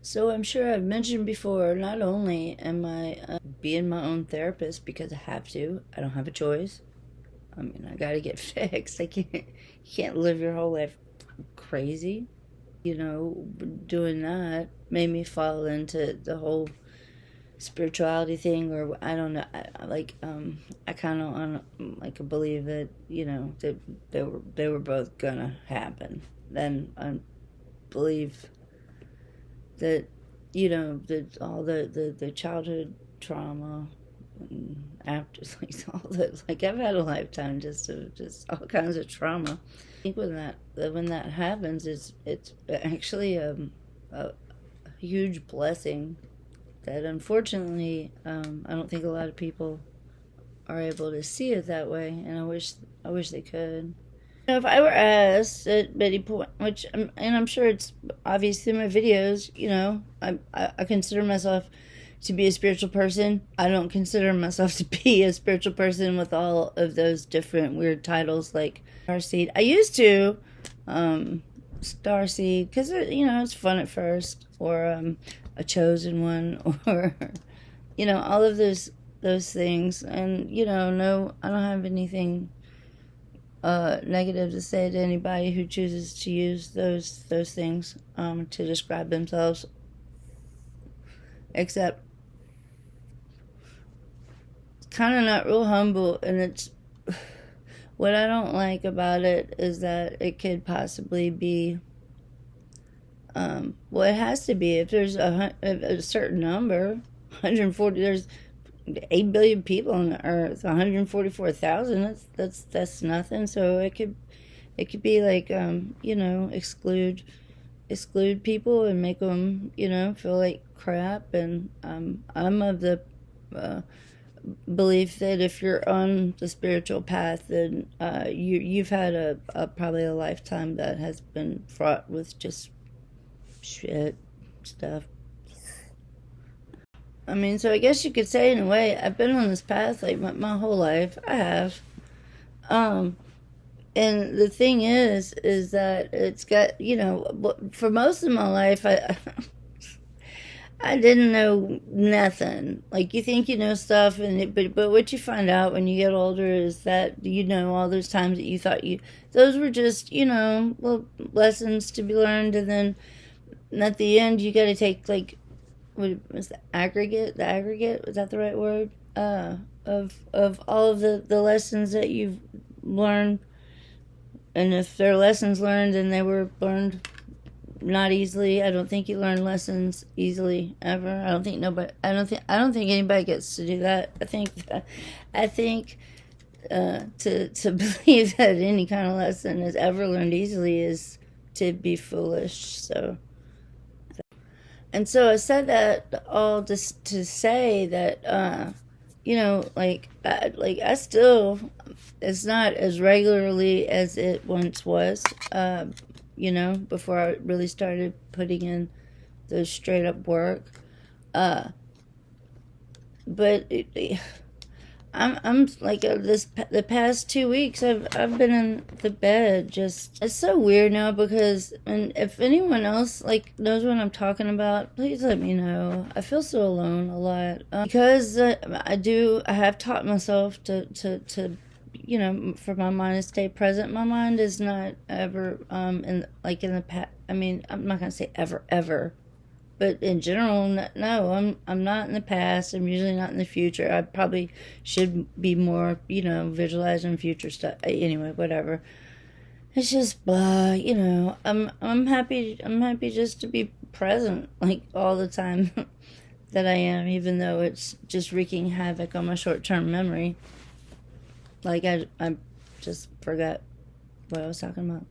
So I'm sure I've mentioned before, not only am I being my own therapist because I have to, I don't have a choice. I mean, I gotta get fixed. You can't live your whole life crazy. Doing that made me fall into the whole spirituality thing, or I don't know. I kind of believe that that they were both gonna happen. Then I believe that that all the childhood trauma and after all the I've had a lifetime just of just all kinds of trauma. I think when that happens, it's actually a huge blessing that unfortunately I don't think a lot of people are able to see it that way, and I wish they could. If I were asked at any point, and I'm sure it's obvious through my videos, I consider myself to be a spiritual person. I don't consider myself to be a spiritual person with all of those different weird titles like Starseed. I used to, Starseed, because it's fun at first, or a chosen one, or all of those things, and no, I don't have anything negative to say to anybody who chooses to use those things to describe themselves. Except, kind of not real humble, and it's what I don't like about it is that it could possibly be. Well, it has to be if there's a certain number, 140. There's 8 billion people on the earth. 144,000. That's nothing. So it could be like exclude people and make them feel like crap. And I'm of the belief that if you're on the spiritual path, then you've had probably a lifetime that has been fraught with just shit stuff. I mean, so I guess you could say in a way I've been on this path like my whole life. I have. Um, and the thing is that it's got for most of my life I didn't know nothing. Like you think you know stuff, but what you find out when you get older is that all those times that you thought those were just well, lessons to be learned, and then at the end you got to take like what was the aggregate? The aggregate, was that the right word? Of all of the lessons that you've learned, and if they're lessons learned, then they were learned not easily. I don't think you learn lessons easily ever. I don't think nobody. I don't think anybody gets to do that. I think to believe that any kind of lesson is ever learned easily is to be foolish. So I said that all just to say that I still, it's not as regularly as it once was. Before I really started putting in the straight up work. But I'm like the past 2 weeks I've been in the bed. Just it's so weird now because, and if anyone else like knows what I'm talking about, please let me know. I feel so alone a lot because I have taught myself to for my mind to stay present. My mind is not ever in the past. I mean, I'm not gonna say ever, but in general, no. I'm not in the past. I'm usually not in the future. I probably should be more visualizing future stuff. Anyway, whatever. It's just blah. I'm happy. I'm happy just to be present like all the time that I am, even though it's just wreaking havoc on my short term memory. Like I just forgot what I was talking about.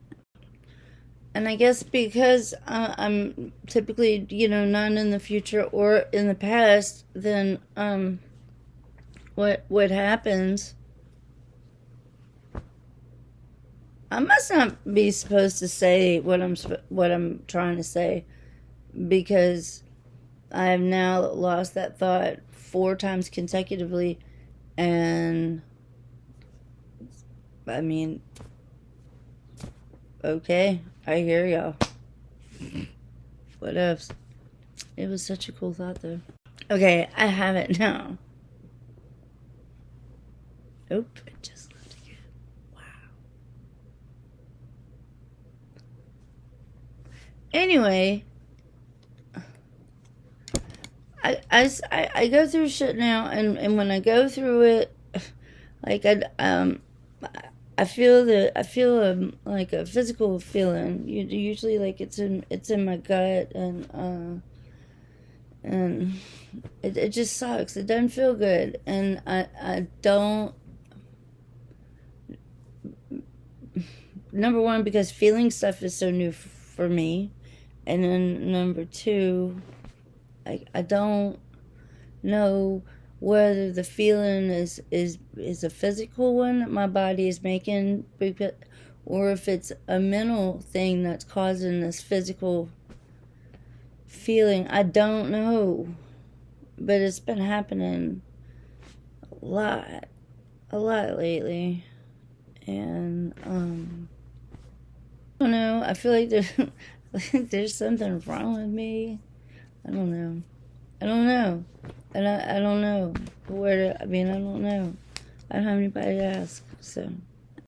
And I guess because I'm typically, not in the future or in the past, then what happens? I must not be supposed to say what I'm trying to say because I have now lost that thought 4 times consecutively, and I mean, okay, I hear y'all. What else? It was such a cool thought, though. Okay, I have it now. Oop, it just left again. Wow. Anyway, I go through shit now, and when I go through it, like I feel like a physical feeling. Usually like it's in my gut, and it just sucks. It doesn't feel good, and I don't. Number one, because feeling stuff is so new for me, and then number two, I don't know whether the feeling is a physical one that my body is making, or if it's a mental thing that's causing this physical feeling. I don't know, but it's been happening a lot lately, and I don't know. I feel like there's something wrong with me. I don't know. And I don't know I don't know. I don't have anybody to ask, so.